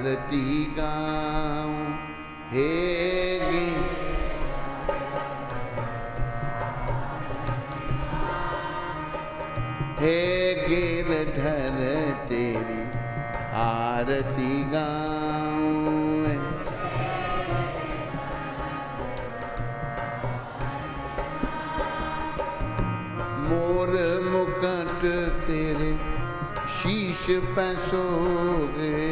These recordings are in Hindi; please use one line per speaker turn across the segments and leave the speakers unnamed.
आरती गाऊं। हे गिरधर तेरी आरती गाऊं। मोर मुकुट तेरे शीश पे सोगे।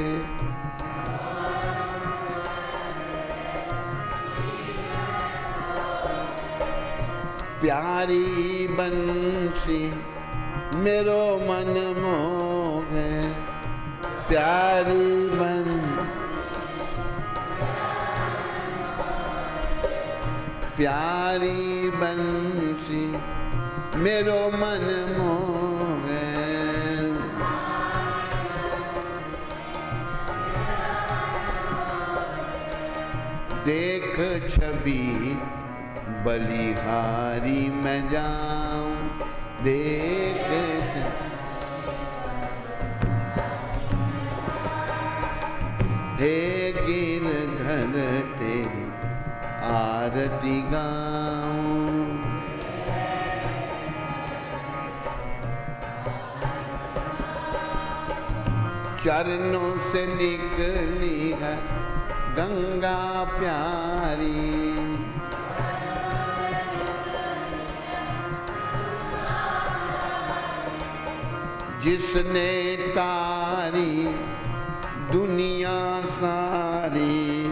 प्यारी बंसी मेरो मन मोहे। प्यारी बंसी मेरो मन मोहे। देख छवि बलिहारी मैं जाऊं। देख हे गिरधर तेरी आरती गाऊं। चरणों से निकली है गंगा प्यारी। जिसने तारी दुनिया सारी।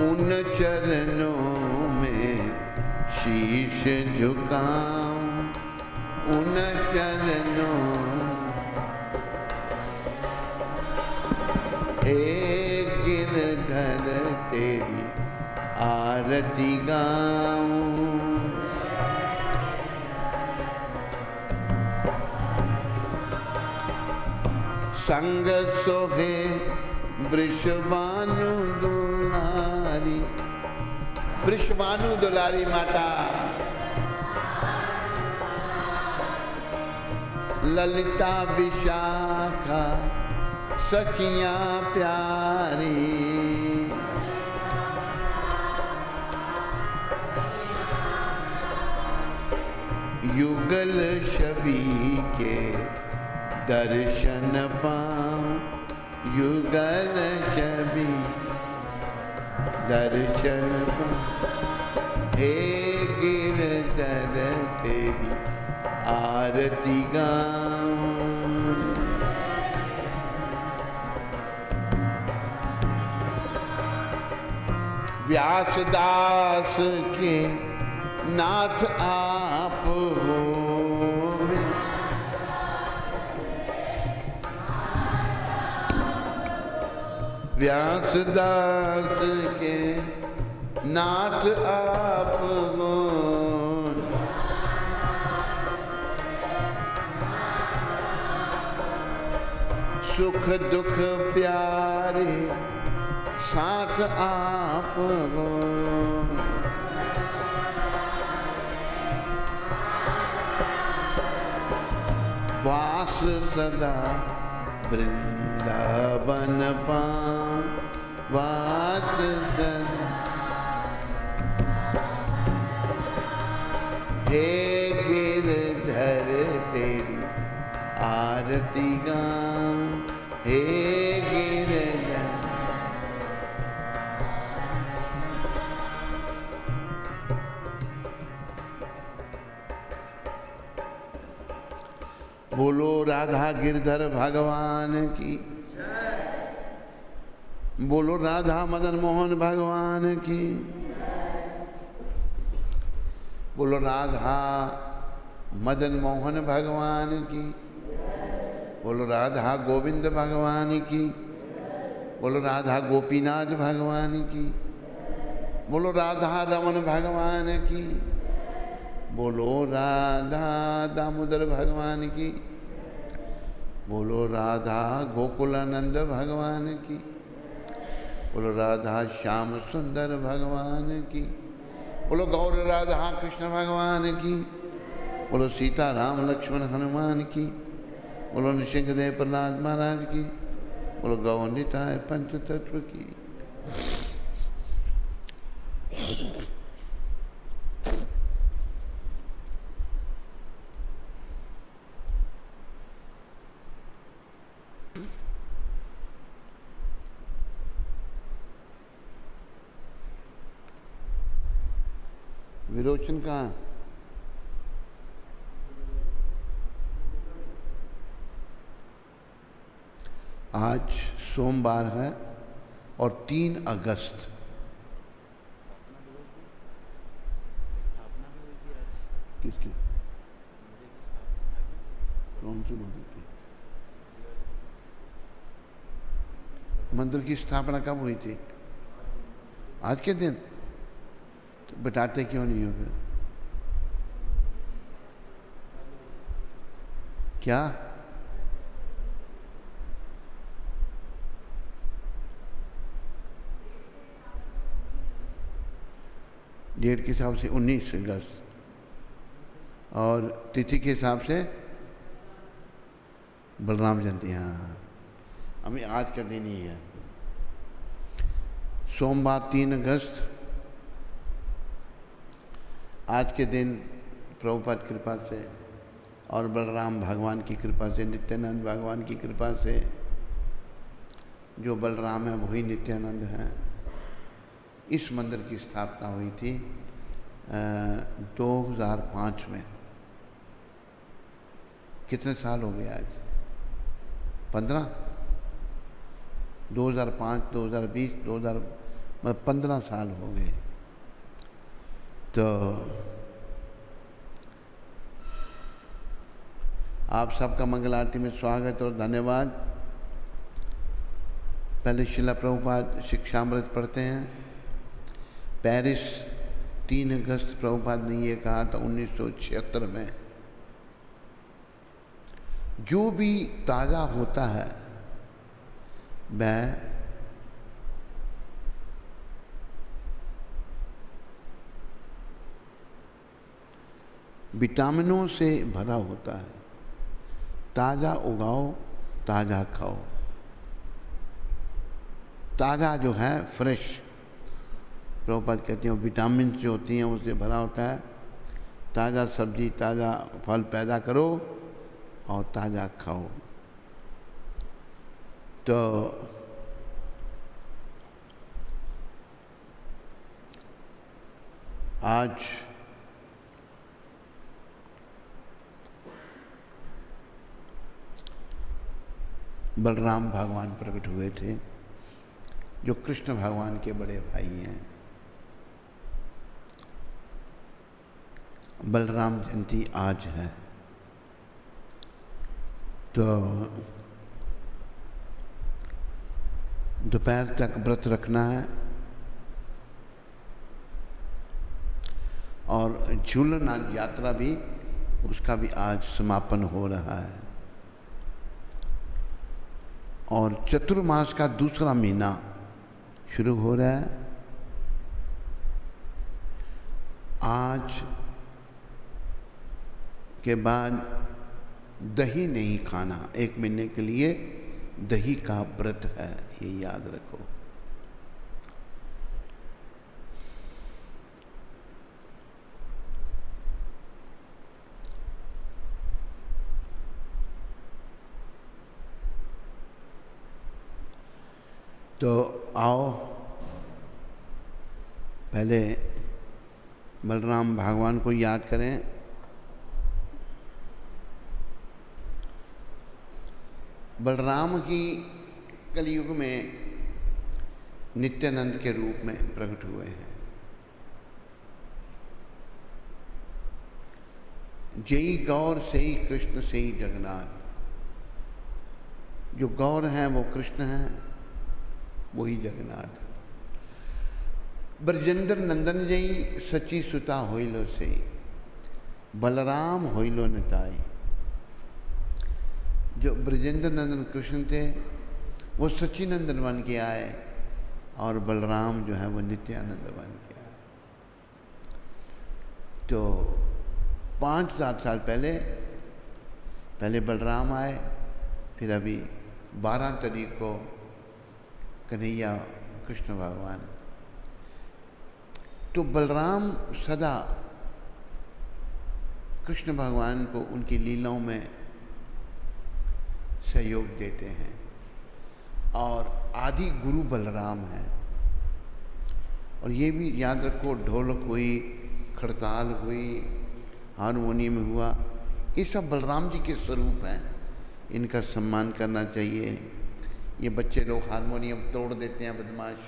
उन चरणों में शीश झुकाऊं। उन चरणों हे गिरधर तेरी आरती गाऊं। संग सोहे वृषभानु दुलारी। वृषभानु दुलारी माता ललिता विशाखा सखियां प्यारी। युगल छवि के दर्शन पाऊं। युगल छवि दर्शन पाऊं। हे गिरधर तेरी आरती गाऊं। व्यासदास के नाथ आप हो। व्यासदास के नाथ आप हो। सुख दुख प्यारे साथ आप हो। वास सदा वृंदावन पाऊं। वास सदा हे गिरधर तेरी आरती गाऊं। हे गिरधर बोलो राधा गिरधर भगवान की। बोलो राधा मदन मोहन भगवान की। बोलो राधा मदन मोहन भगवान की। बोलो राधा गोविंद भगवान की। बोलो राधा गोपीनाथ भगवान की। बोलो राधा रमन भगवान की। बोलो राधा दामोदर भगवान की। बोलो राधा गोकुलानंद भगवान की। बोलो राधा श्याम सुंदर भगवान की। बोलो गौर राधा कृष्ण भगवान की। बोलो सीता राम लक्ष्मण हनुमान की, बोलो नृसिंहदेव प्रहलाद महाराज की, बोलो गौनिताय पंचतत्व की। विरोचन कहाँ? आज सोमवार है और 3 अगस्त। किसकी? कौन सी मंदिर की? मंदिर की स्थापना कब हुई थी? आज के दिन? तो बताते क्यों नहीं हो फिर? क्या? डेट के हिसाब से 19 अगस्त और तिथि के हिसाब से बलराम जयंती। हाँ, अभी आज का दिन ही है सोमवार 3 अगस्त। आज के दिन प्रभुपाद कृपा से और बलराम भगवान की कृपा से, नित्यानंद भगवान की कृपा से, जो बलराम है वही नित्यानंद है, इस मंदिर की स्थापना हुई थी 2005 में। कितने साल हो गए आज? 15? 2005, 2020, 15 साल हो गए। तो आप सबका मंगल आरती में स्वागत और धन्यवाद। पहले शिला प्रभुपाद शिक्षामृत पढ़ते हैं। पेरिस 3 अगस्त प्रभुपाद ने ये कहा था 1976 में, जो भी ताज़ा होता है वह विटामिनों से भरा होता है। ताज़ा उगाओ, ताज़ा खाओ। ताज़ा जो है फ्रेश, प्रभुपाद कहते हैं विटामिन जो होती हैं उससे भरा होता है। ताज़ा सब्जी, ताज़ा फल पैदा करो और ताज़ा खाओ। तो आज बलराम भगवान प्रकट हुए थे, जो कृष्ण भगवान के बड़े भाई हैं। बलराम जयंती आज है। तो दोपहर तक व्रत रखना है और झूलन यात्रा भी, उसका भी आज समापन हो रहा है। और चतुर्मास का दूसरा महीना शुरू हो रहा है। आज के बाद दही नहीं खाना, 1 महीने के लिए दही का व्रत है, ये याद रखो। तो आओ पहले बलराम भगवान को याद करें। बलराम की कलयुग में नित्यानंद के रूप में प्रकट हुए हैं। जय गौर से ही कृष्ण से ही जगन्नाथ। जो गौर हैं वो कृष्ण हैं, वही जगन्नाथ। ब्रजेंद्र नंदन जई सची सुता होइलो से, बलराम होइलो निताई। जो ब्रजेंद्र नंदन कृष्ण थे वो सच्चिनंदन बन के आए और बलराम जो है वो नित्यानंद बन के आए। तो 5000 साल पहले बलराम आए, फिर अभी 12 तारीख को कन्हैया कृष्ण भगवान। तो बलराम सदा कृष्ण भगवान को उनकी लीलाओं में सहयोग देते हैं और आदि गुरु बलराम हैं। और ये भी याद रखो, ढोलक हुई, खड़ताल हुई, हारमोनियम हुआ, ये सब बलराम जी के स्वरूप हैं, इनका सम्मान करना चाहिए। ये बच्चे लोग हारमोनियम तोड़ देते हैं, बदमाश,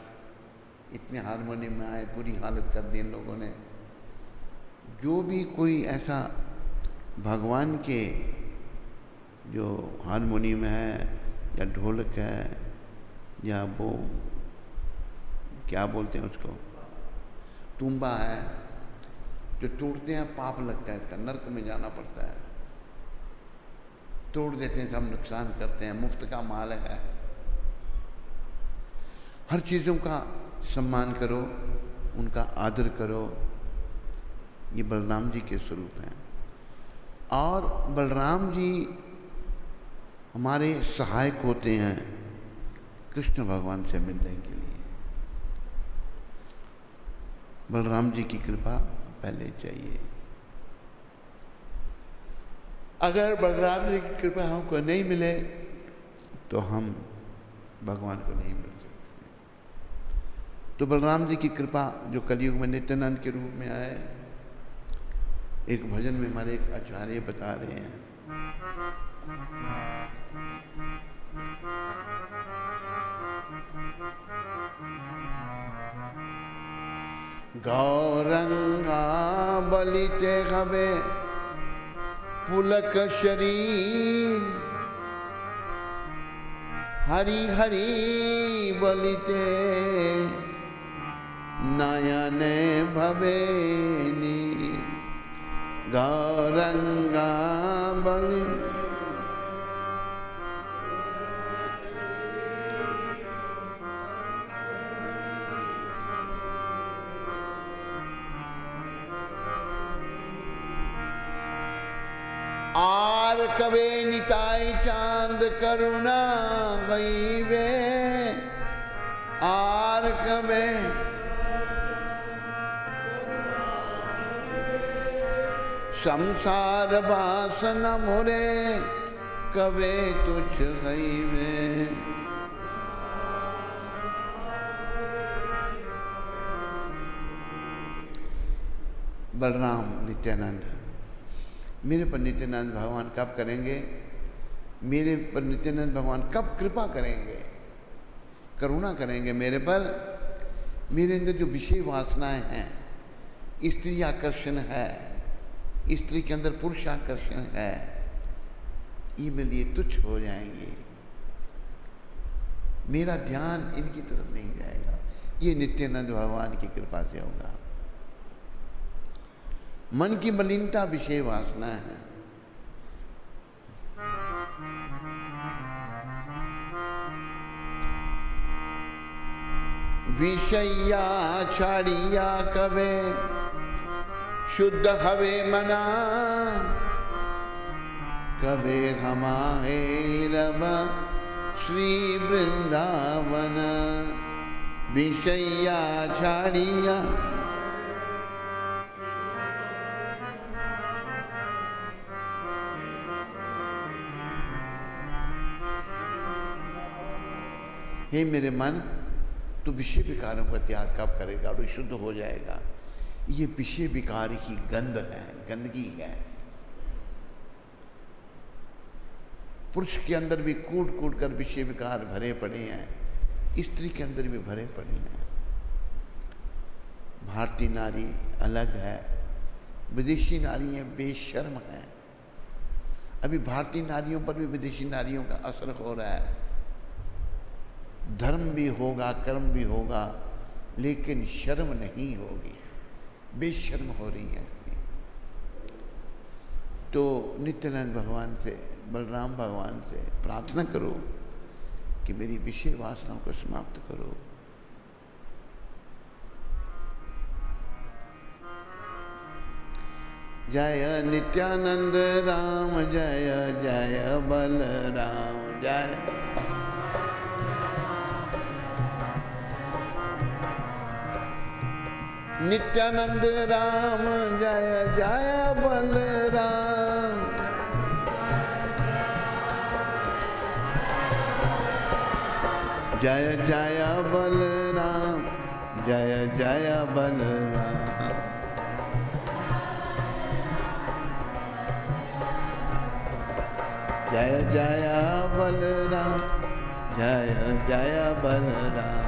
इतने हारमोनियम में आए, पूरी हालत कर दी इन लोगों ने। जो भी कोई ऐसा भगवान के जो हारमोनियम है या ढोलक है या वो क्या बोलते हैं उसको, तुम्बा है, जो तोड़ते हैं पाप लगता है, इसका नरक में जाना पड़ता है। तोड़ देते हैं, सब नुकसान करते हैं, मुफ्त का माल है। हर चीज़ों का सम्मान करो, उनका आदर करो, ये बलराम जी के स्वरूप हैं। और बलराम जी हमारे सहायक होते हैं कृष्ण भगवान से मिलने के लिए। बलराम जी की कृपा पहले चाहिए। अगर बलराम जी की कृपा हमको नहीं मिले तो हम भगवान को नहीं मिल सकते। तो बलराम जी की कृपा जो कलयुग में नित्यानंद के रूप में आए, एक भजन में हमारे एक आचार्य बता रहे हैं, गौरंगा बलिते हवे पुलक शरीर, हरि हरि बलिते नयने भवे नीर। गौरंगा बलि आर कबे निताई चांद करुणा गई वे, आर कबे संसार वासन मोरे कबे तुझ गई वे। बलराम नित्यानंद मेरे पर नित्यानंद भगवान कब करेंगे, मेरे पर नित्यानंद भगवान कब कृपा करेंगे, करुणा करेंगे मेरे पर। मेरे अंदर जो विषय वासनाएं हैं, स्त्री आकर्षण है, स्त्री के अंदर पुरुष आकर्षण है, ये मेरे लिए तुच्छ हो जाएंगे। मेरा ध्यान इनकी तरफ नहीं जाएगा। ये नित्यानंद भगवान की कृपा से होगा। मन की मलिनता विषय वासना है। विषया छाड़िया कबे शुद्ध हवे मना, कबे हमारे रब श्री वृंदावन। विषया छाड़िया हे मेरे मन, तो विषय विकारों का त्याग कब करेगा और शुद्ध हो जाएगा। ये विषय विकार की गंध है, गंदगी है। पुरुष के अंदर भी कूट कूट कर विषय विकार भरे पड़े हैं, स्त्री के अंदर भी भरे पड़े हैं। भारतीय नारी अलग है, विदेशी नारियां बेशर्म हैं। अभी भारतीय नारियों पर भी विदेशी नारियों का असर हो रहा है। धर्म भी होगा, कर्म भी होगा, लेकिन शर्म नहीं होगी, बेशर्म हो रही है स्त्री। तो नित्यानंद भगवान से, बलराम भगवान से प्रार्थना करो कि मेरी विषय वासनाओं को समाप्त करो। जय नित्यानंद राम, जय जय बलराम, जय नित्यानंद राम, जय जय बलराम, जय जय बलराम, जय जय बलराम, जय जय बलराम, जय जय बलराम,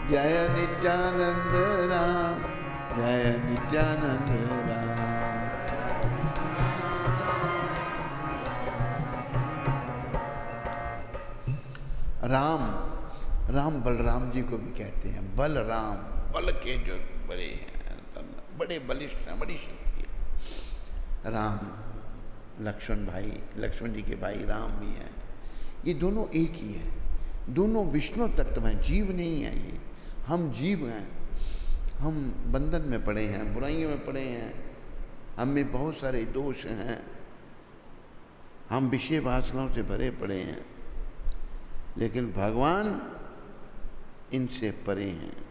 जय नित्यानंद राम, जय नित्यानंद राम। राम, राम बलराम जी को भी कहते हैं। बलराम, बल के जो बड़े हैं, बड़े बलिष्ठ हैं, बड़ी शक्ति है। राम लक्ष्मण भाई, लक्ष्मण जी के भाई राम भी हैं। ये दोनों एक ही हैं, दोनों विष्णु तत्व हैं, जीव नहीं है ये। हम जीव हैं, हम बंधन में पड़े हैं, बुराइयों में पड़े हैं, हम में बहुत सारे दोष हैं, हम विषय वासनाओं से भरे पड़े हैं, लेकिन भगवान इनसे परे हैं।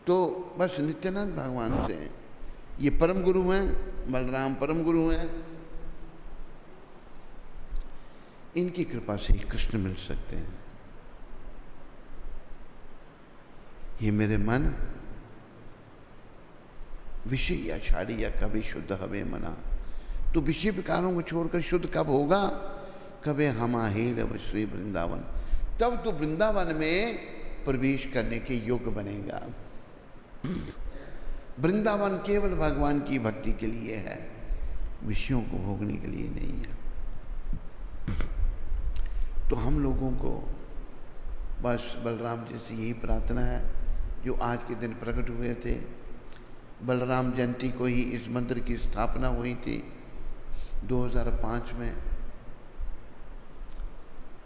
तो बस नित्यानंद भगवान से, ये परम गुरु हैं, बलराम परम गुरु हैं, इनकी कृपा से ही कृष्ण मिल सकते हैं। ये मेरे मन विषय या छाड़ी या कभी शुद्ध हवे मना, तो विषय विकारों को छोड़कर शुद्ध कब होगा? कभी हमाहेर श्री वृंदावन, तब तो वृंदावन में प्रवेश करने के योग्य बनेगा। वृंदावन केवल भगवान की भक्ति के लिए है, विषयों को भोगने के लिए नहीं है। तो हम लोगों को बस बलराम जी से यही प्रार्थना है, जो आज के दिन प्रकट हुए थे। बलराम जयंती को ही इस मंदिर की स्थापना हुई थी 2005 में,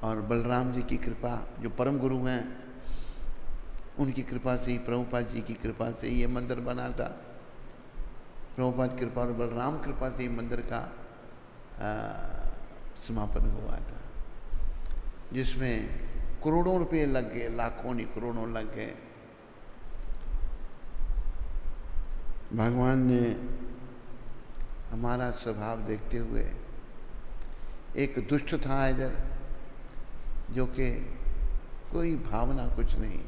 और बलराम जी की कृपा, जो परम गुरु हैं, उनकी कृपा से ही, प्रभुपाद जी की कृपा से ये मंदिर बना था। प्रभुपाद कृपा और बलराम कृपा से ही मंदिर का समापन हुआ था, जिसमें करोड़ों रुपए लग गए, लाखों नहीं करोड़ों लग गए। भगवान ने हमारा स्वभाव देखते हुए, एक दुष्ट था इधर, जो कि कोई भावना कुछ नहीं,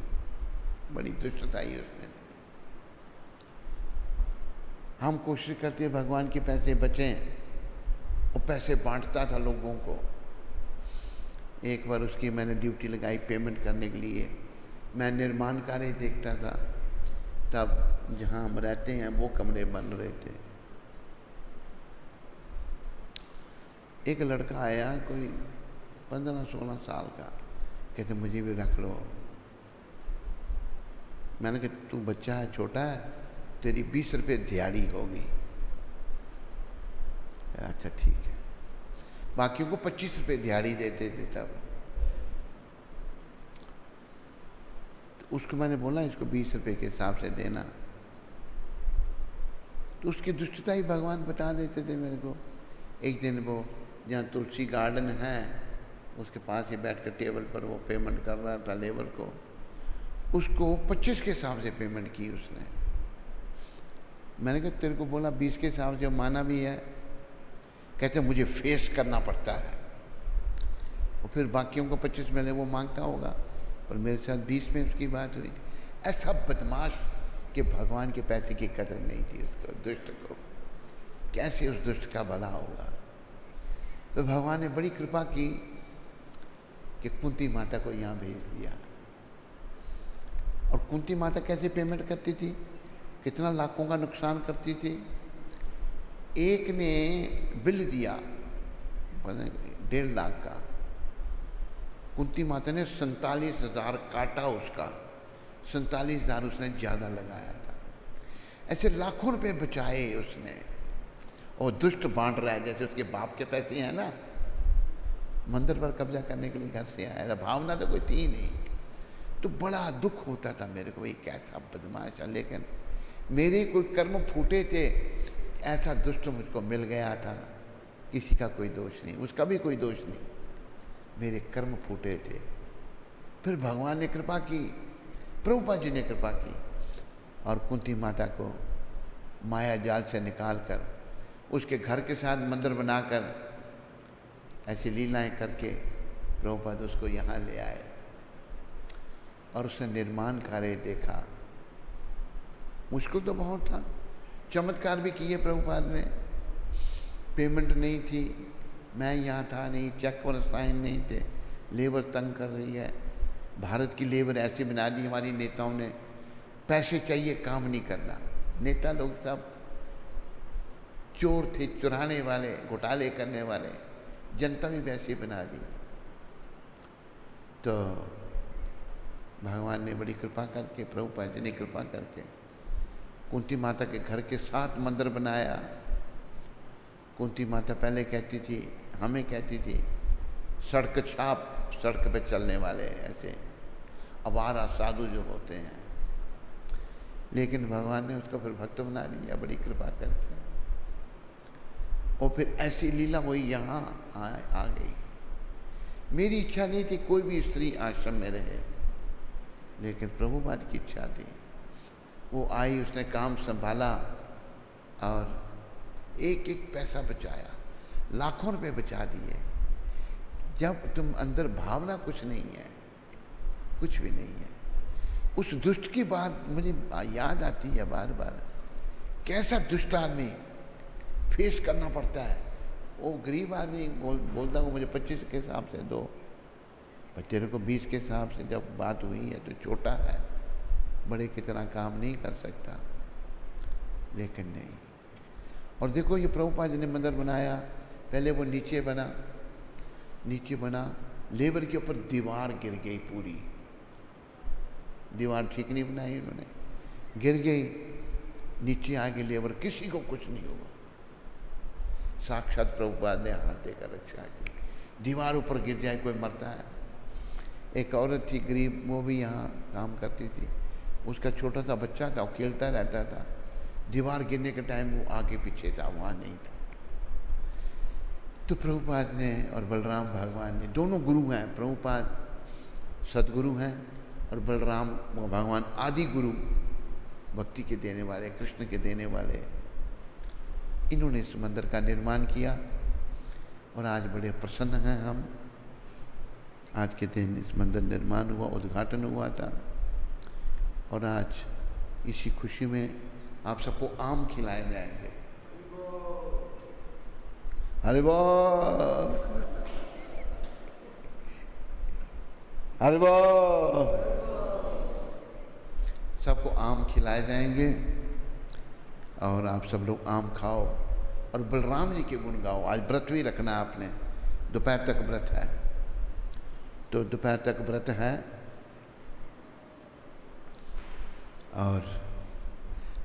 बड़ी दुष्टता ही उसमें थी। हम कोशिश करते हैं भगवान के पैसे बचें, और पैसे बांटता था लोगों को। एक बार उसकी मैंने ड्यूटी लगाई पेमेंट करने के लिए। मैं निर्माण कार्य देखता था, तब जहाँ हम रहते हैं वो कमरे बन रहे थे। एक लड़का आया, कोई 15-16 साल का, कहते मुझे भी रख लो। मैंने कहा तू बच्चा है, छोटा है, तेरी 20 रुपये दिहाड़ी होगी। अच्छा ठीक है। बाकियों को 25 रुपये दिहाड़ी देते थे तब। तो उसको मैंने बोला इसको 20 रुपये के हिसाब से देना, तो उसकी दुष्टता ही भगवान बता देते थे मेरे को। एक दिन वो जहाँ तुलसी गार्डन है उसके पास ही बैठ कर टेबल पर वो पेमेंट कर रहा था लेबर को, उसको 25 के हिसाब से पेमेंट की उसने। मैंने कहा तेरे को बोला 20 के हिसाब से, माना भी है। कहते मुझे फेस करना पड़ता है, और फिर बाकियों को 25 मिले, वो मांगता होगा, पर मेरे साथ 20 में उसकी बात हुई। ऐसा बदमाश कि भगवान के पैसे की कदर नहीं थी उसको, दुष्ट को। कैसे उस दुष्ट का भला होगा? तो भगवान ने बड़ी कृपा की कि कुंती माता को यहाँ भेज दिया। और कुंती माता कैसे पेमेंट करती थी, कितना लाखों का नुकसान करती थी। एक ने बिल दिया 1.5 लाख का, कुंती माता ने 47,000 काटा उसका, 47,000 उसने ज़्यादा लगाया था। ऐसे लाखों रुपए बचाए उसने। और दुष्ट बांट रहा है, जैसे उसके बाप के पैसे हैं ना, मंदिर पर कब्जा करने के लिए घर से आया था, भावना तो कोई थी नहीं। तो बड़ा दुख होता था मेरे को, ये कैसा बदमाश है, लेकिन मेरे कोई कर्म फूटे थे, ऐसा दुष्ट मुझको मिल गया था। किसी का कोई दोष नहीं, उसका भी कोई दोष नहीं, मेरे कर्म फूटे थे। फिर भगवान ने कृपा की, प्रभुपाद जी ने कृपा की और कुंती माता को माया जाल से निकालकर उसके घर के साथ मंदिर बनाकर ऐसी लीलाएं करके प्रभुपाद उसको यहाँ ले आए और उसने निर्माण कार्य देखा। मुश्किल तो बहुत था, चमत्कार भी किए प्रभुपाद ने। पेमेंट नहीं थी, मैं यहाँ था नहीं, चेक और साइन नहीं थे, लेबर तंग कर रही है। भारत की लेबर ऐसे बना दी हमारी नेताओं ने, पैसे चाहिए काम नहीं करना। नेता लोग सब चोर थे, चुराने वाले, घोटाले करने वाले, जनता भी वैसे बना दी। तो भगवान ने बड़ी कृपा करके, प्रभुपाद जी ने कृपा करके कुंती माता के घर के साथ मंदिर बनाया। कुंती माता पहले कहती थी, हमें कहती थी सड़क छाप, सड़क पे चलने वाले ऐसे आवारा साधु जो होते हैं, लेकिन भगवान ने उसको फिर भक्त बना दिया बड़ी कृपा करके। और फिर ऐसी लीला वही यहाँ आ गई। मेरी इच्छा नहीं थी कोई भी स्त्री आश्रम में रहे, लेकिन प्रभुपाद की इच्छा थी। वो आई, उसने काम संभाला और एक एक पैसा बचाया, लाखों रुपए बचा दिए। जब तुम अंदर भावना कुछ नहीं है, कुछ भी नहीं है, उस दुष्ट की बात मुझे याद आती है बार बार। कैसा दुष्ट आदमी फेस करना पड़ता है। वो गरीब आदमी बोलता हूँ मुझे 25 के हिसाब से दो, पर तेरे को 20 के हिसाब से जब बात हुई है तो छोटा है, बड़े की तरह काम नहीं कर सकता। लेकिन नहीं। और देखो ये प्रभुपाद जी ने मंदिर बनाया, पहले वो नीचे बना, लेबर के ऊपर दीवार गिर गई पूरी, दीवार ठीक नहीं बनाई उन्होंने, गिर गई, नीचे आ गई लेबर, किसी को कुछ नहीं हुआ। साक्षात प्रभुपाद ने हाथ देकर रक्षा की। दीवार ऊपर गिर जाए कोई मरता है। एक औरत थी गरीब, वो भी यहाँ काम करती थी, उसका छोटा सा बच्चा था, वो खेलता रहता था। दीवार गिरने के टाइम वो आगे पीछे था, वहाँ नहीं था। तो प्रभुपाद ने और बलराम भगवान ने, दोनों गुरु हैं, प्रभुपाद सदगुरु हैं और बलराम भगवान आदि गुरु, भक्ति के देने वाले, कृष्ण के देने वाले। इन्होंने इस मंदिर का निर्माण किया और आज बड़े प्रसन्न हैं हम। आज के दिन इस मंदिर निर्माण हुआ, उद्घाटन हुआ था और आज इसी खुशी में आप सबको आम खिलाए जाएंगे। हरि बोल, हरि बोल। सबको आम खिलाए जाएंगे और आप सब लोग आम खाओ और बलराम जी के गुण गाओ। आज व्रत भी रखना आपने, दोपहर तक व्रत है, तो दोपहर तक व्रत है। और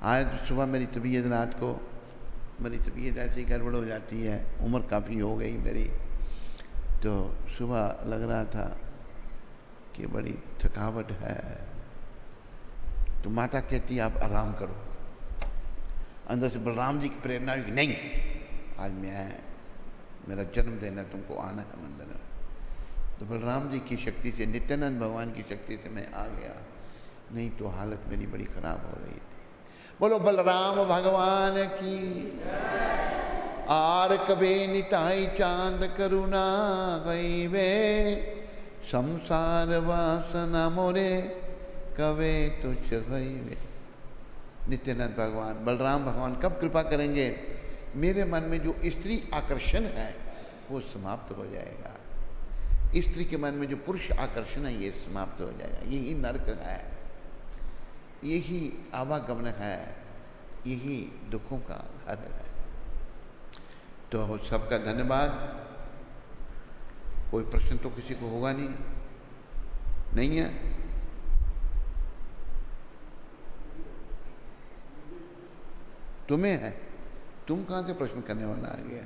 आज सुबह मेरी तबीयत, रात को मेरी तबीयत ऐसी गड़बड़ हो जाती है, उम्र काफ़ी हो गई मेरी, तो सुबह लग रहा था कि बड़ी थकावट है। तो माता कहती आप आराम करो। अंदर से बलराम जी की प्रेरणा हुई कि नहीं, आज मेरा जन्मदिन है, तुमको आना है मंदिर में। तो बलराम जी की शक्ति से, नित्यानंद भगवान की शक्ति से मैं आ गया, नहीं तो हालत मेरी बड़ी खराब हो रही थी। बोलो बलराम भगवान की। आर कबे निताई चांद करुणा गई वे, संसार वासना मोरे कवे तुझ गई वे। नित्यानंद भगवान, बलराम भगवान कब कृपा करेंगे? मेरे मन में जो स्त्री आकर्षण है वो समाप्त हो जाएगा। स्त्री के मन में जो पुरुष आकर्षण है ये समाप्त हो जाएगा। यही नरक है, यही आवागमन है, यही दुखों का घर है। तो सबका धन्यवाद। कोई प्रश्न तो किसी को होगा नहीं। नहीं है? तुम्हें है? तुम कहाँ से प्रश्न करने वाला आ गया?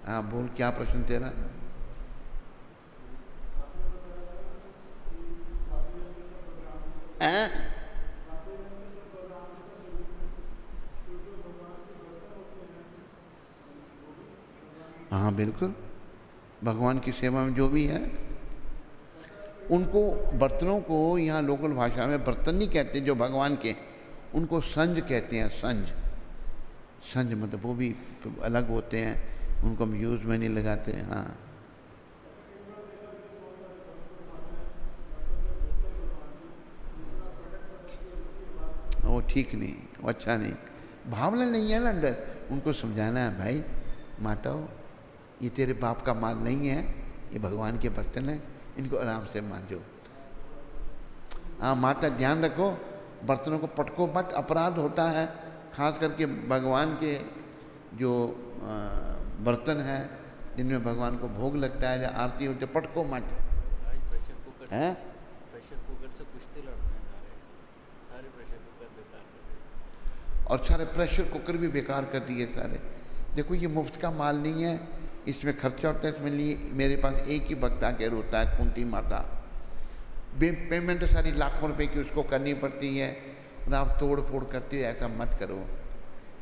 हाँ बोल, क्या प्रश्न तेरा? हाँ बिल्कुल, भगवान की सेवा में जो भी है उनको, बर्तनों को यहाँ लोकल भाषा में बर्तन नहीं कहते जो भगवान के, उनको संज कहते हैं। संज, संज मतलब वो भी अलग होते हैं, उनको हम यूज़ में नहीं लगाते। हाँ वो ठीक नहीं, वो अच्छा नहीं, भावना नहीं है ना अंदर। उनको समझाना है, भाई माताओं ये तेरे बाप का माल नहीं है, ये भगवान के बर्तन है, इनको आराम से मांजो। हाँ माता ध्यान रखो, बर्तनों को पटको मत, अपराध होता है। खास करके भगवान के जो बर्तन हैं जिनमें भगवान को भोग लगता है या आरती होती है, पटको मत। हैं
प्रेशर कुकर से कुश्ती लड़ते हैं सारे प्रेशर कुकर बेकार कर दिए,
और सारे प्रेशर कुकर भी बेकार कर दिए सारे। देखो ये मुफ्त का माल नहीं है, इसमें खर्चा होता है। इसमें लिए मेरे पास एक ही भक्त आके रोता है, कुंती माता, पेमेंट सारी लाखों रुपए की उसको करनी पड़ती है और आप तोड़ फोड़ करते हो। ऐसा मत करो,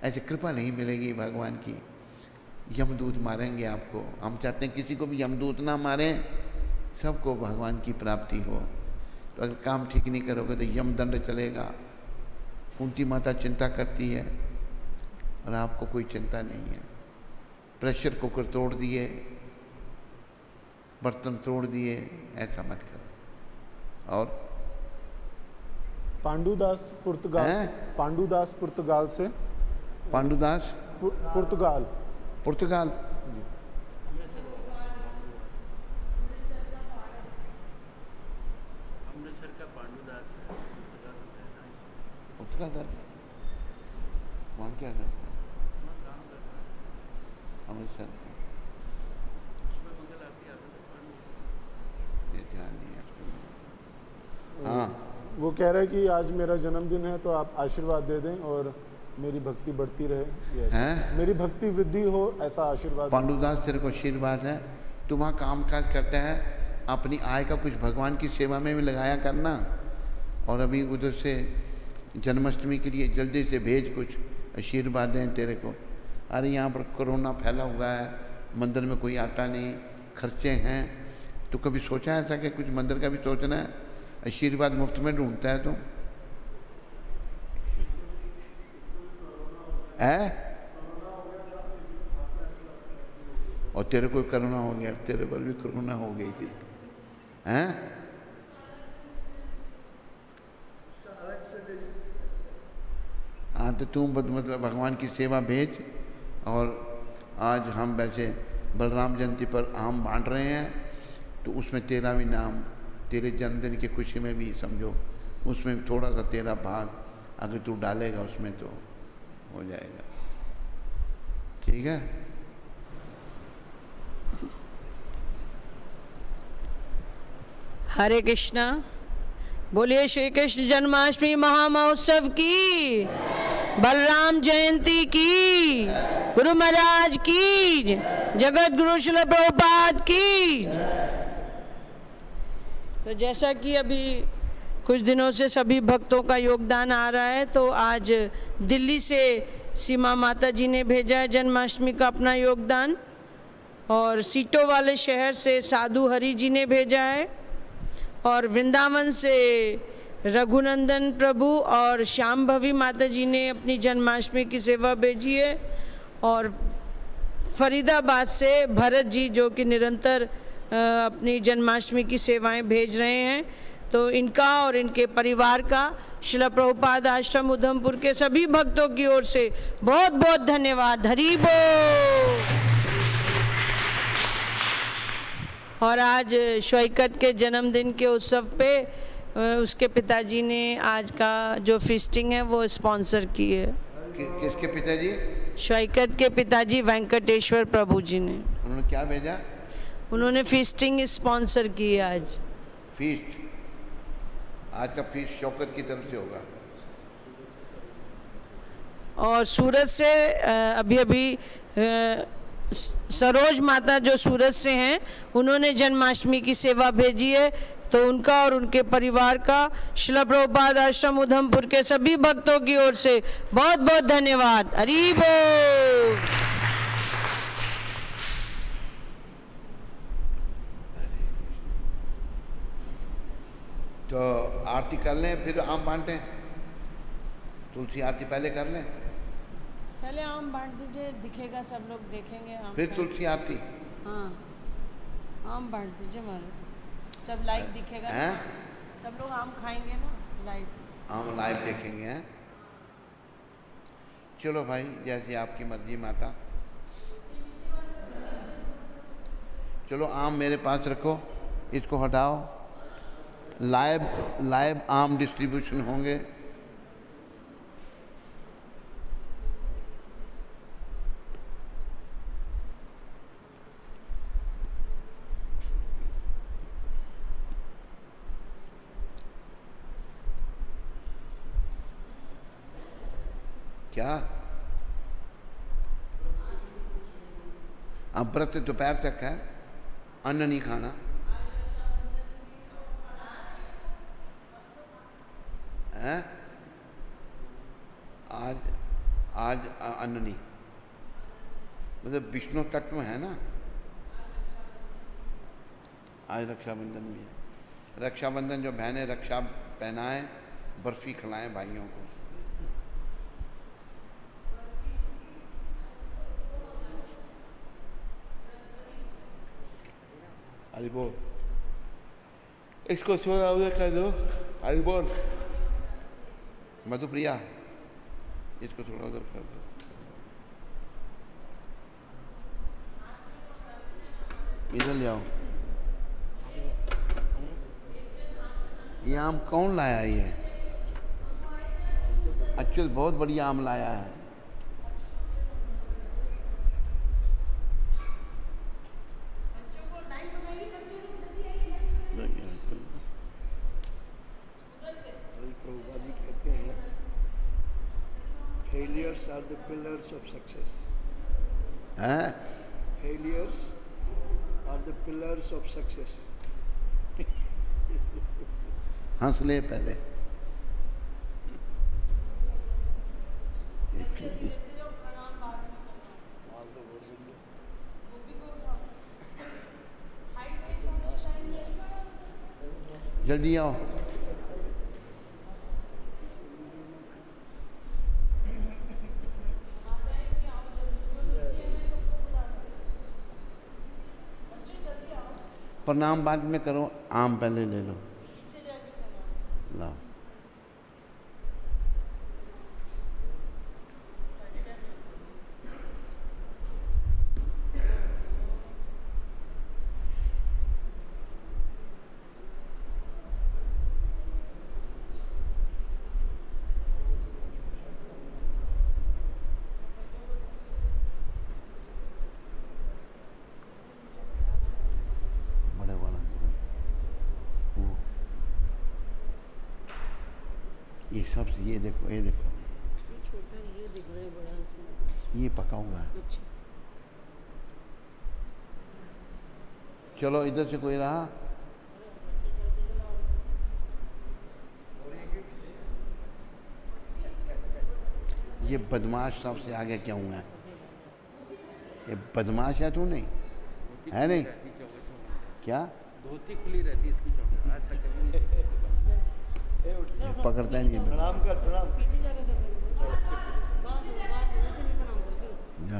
ऐसे कृपा नहीं मिलेगी भगवान की। यमदूत मारेंगे आपको। हम चाहते हैं किसी को भी यमदूत ना मारें, सबको भगवान की प्राप्ति हो। तो अगर काम ठीक नहीं करोगे तो यमदंड चलेगा। कुंती माता चिंता करती है और आपको कोई चिंता नहीं है। प्रेशर कुकर तोड़ दिए, बर्तन तोड़ दिए, ऐसा मत करो। और
पांडुदास पुर्तगाल, पांडुदास पुर्तगाल से।
पांडुदास
पुर्तगाल,
पुर्तगाल
जी।
अमृतसर का पांडुदास है,
पुर्तगाल वहाँ क्या करता है? अमृतसर
उसमें मंगल आरती आता है,
ये ध्यान नहीं है। हाँ
वो कह रहे हैं कि आज मेरा जन्मदिन है तो आप आशीर्वाद दे दें और मेरी भक्ति बढ़ती रहे,
हैं?
मेरी भक्ति वृद्धि हो, ऐसा आशीर्वाद।
पांडुदास तेरे को आशीर्वाद है। तू वहाँ काम काज करता है, अपनी आय का कुछ भगवान की सेवा में भी लगाया करना। और अभी उधर से जन्माष्टमी के लिए जल्दी से भेज, कुछ आशीर्वाद दें तेरे को। अरे यहाँ पर कोरोना फैला हुआ है, मंदिर में कोई आता नहीं, खर्चे हैं। तो कभी सोचा ऐसा कि कुछ मंदिर का भी सोचना है? आशीर्वाद मुफ्त में ढूंढता है तुम? और तेरे को कोरोना हो गया, तेरे पर भी कोरोना हो गई थी, हैं? हाँ तो तुम मतलब भगवान की सेवा भेज। और आज हम वैसे बलराम जयंती पर आम बांट रहे हैं, तो उसमें तेरा भी नाम, तेरे जन्मदिन की खुशी में भी समझो, उसमें थोड़ा सा तेरा भाग अगर तू डालेगा उसमें तो हो जाएगा। ठीक है?
हरे कृष्णा। बोलिए श्री कृष्ण जन्माष्टमी महामहोत्सव की, बलराम जयंती की, गुरु महाराज की, जगत गुरु श्रील प्रभुपाद की। तो जैसा कि अभी कुछ दिनों से सभी भक्तों का योगदान आ रहा है, तो आज दिल्ली से सीमा माता जी ने भेजा है जन्माष्टमी का अपना योगदान, और सीटों वाले शहर से साधु हरि जी ने भेजा है, और वृंदावन से रघुनंदन प्रभु और श्याम भवी माता जी ने अपनी जन्माष्टमी की सेवा भेजी है, और फरीदाबाद से भरत जी जो कि निरंतर अपनी जन्माष्टमी की सेवाएं भेज रहे हैं। तो इनका और इनके परिवार का श्रील प्रभुपाद आश्रम उधमपुर के सभी भक्तों की ओर से बहुत बहुत धन्यवाद। हरि बोल। और आज श्वैकत के जन्मदिन के उत्सव पे उसके पिताजी ने आज का जो फीस्टिंग है वो स्पॉन्सर की है।
किसके पिताजी?
श्वैकत के पिताजी वेंकटेश्वर प्रभु जी ने।
उन्होंने क्या भेजा?
उन्होंने फीस्टिंग स्पॉन्सर की है आज।
फीस्ट, आज का फीस्ट शौकत की तरफ से होगा।
और सूरत से अभी अभी सरोज माता जो सूरत से हैं, उन्होंने जन्माष्टमी की सेवा भेजी है, तो उनका और उनके परिवार का श्रील प्रभुपाद आश्रम उधमपुर के सभी भक्तों की ओर से बहुत बहुत धन्यवाद। हरि बोल।
तो आरती कर लें, फिर आम बांटें। तुलसी आरती पहले कर लें,
पहले आम बांट दीजिए, दिखेगा, सब लोग देखेंगे आम।
फिर तुलसी आरती।
हाँ, आम बांट दीजिए हमारे, सब लाइव दिखेगा
हैं?
सब लोग आम खाएंगे ना लाइव।
आम लाइव देखेंगे हैं। चलो भाई, जैसी आपकी मर्जी माता। चलो आम मेरे पास रखो, इसको हटाओ। लाइव आम डिस्ट्रीब्यूशन होंगे। क्या अब व्रत दोपहर तक है, अन्न नहीं खाना है। आज अन्न नहीं, मतलब विष्णु तत्व है ना। आज रक्षाबंधन भी है। रक्षाबंधन जो बहनें रक्षा पहनाएं, बर्फी खिलाएं भाइयों को। हरि बोल। इसको थोड़ा उधर कर दो। हरि बोल। मधुप्रिया, इसको थोड़ा उधर कर दो। इधर ले आओ। ये आम कौन लाया? ये अच्युत बहुत बढ़िया आम लाया है।
Failures are the pillars of success.
हैं?
Failures are the pillars of success.
हंस ले पहले। जल्दी आओ। प्रणाम बाद में करो, आम पहले ले लो। लाओ। ये सब ये देखो, ये देखो,
ये छोटा ये दिख रहा है, बड़ा इसमें।
ये पका हुआ है।
अच्छा।
चलो इधर से कोई रहा? ये बदमाश सबसे आगे क्यों है? ये बदमाश है तू? नहीं है, नहीं क्या?
धोती खुली रहती है इसकी चौकी, आज तक कभी नहीं देखी।
पकड़ता नहीं है।
प्रणाम कर, प्रणाम।
जा।